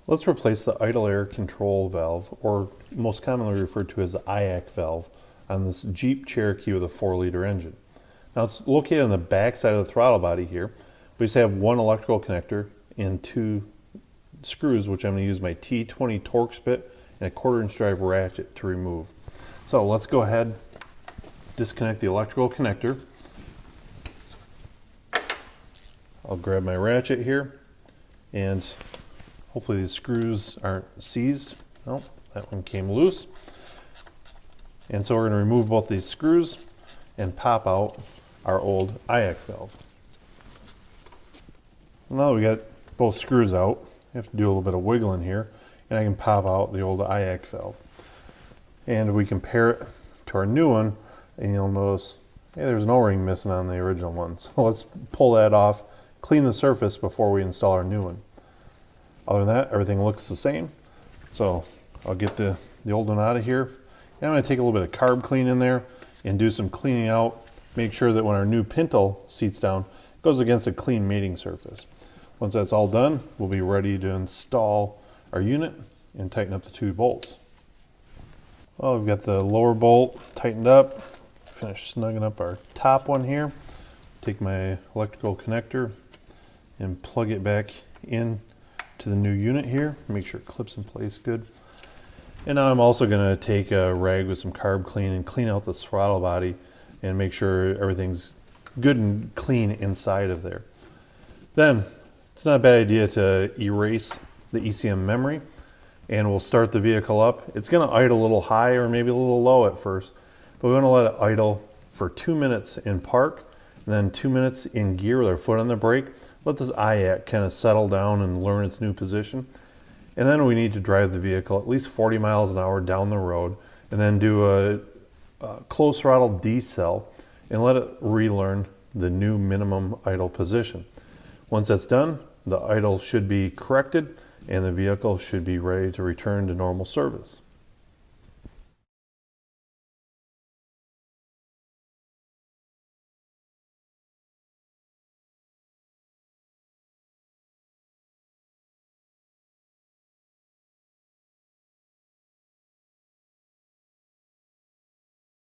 Let's replace the idle air control valve, or most commonly referred to as the IAC valve, on this Jeep Cherokee with a 4-liter engine. Now it's located on the back side of the throttle body here. We just have one electrical connector and two screws, which I'm going to use my T20 Torx bit and a 1/4-inch drive ratchet to remove. So let's go ahead, disconnect the electrical connector. I'll grab my ratchet here, and hopefully these screws aren't seized. Nope, that one came loose. And so we're going to remove both these screws and pop out our old IAC valve. Now that we got both screws out, I have to do a little bit of wiggling here, and I can pop out the old IAC valve. And we compare it to our new one, and you'll notice, hey, there's an O-ring missing on the original one. So let's pull that off, clean the surface before we install our new one. Other than that, everything looks the same. So I'll get the old one out of here. And I'm going to take a little bit of carb clean in there and do some cleaning out. Make sure that when our new pintle seats down, it goes against a clean mating surface. Once that's all done, we'll be ready to install our unit and tighten up the two bolts. Well, we've got the lower bolt tightened up. Finish snugging up our top one here. Take my electrical connector and plug it back in to the new unit here. Make sure it clips in place good. And now I'm also going to take a rag with some carb clean and clean out the throttle body and make sure everything's good and clean inside of there. Then it's not a bad idea to erase the ECM memory, and we'll start the vehicle up. It's going to idle a little high or maybe a little low at first, but we want to let it idle for 2 minutes in park, and then 2 minutes in gear with our foot on the brake. Let this IAC kind of settle down and learn its new position. And then we need to drive the vehicle at least 40 miles an hour down the road, and then do a close throttle decel and let it relearn the new minimum idle position. Once that's done, the idle should be corrected and the vehicle should be ready to return to normal service.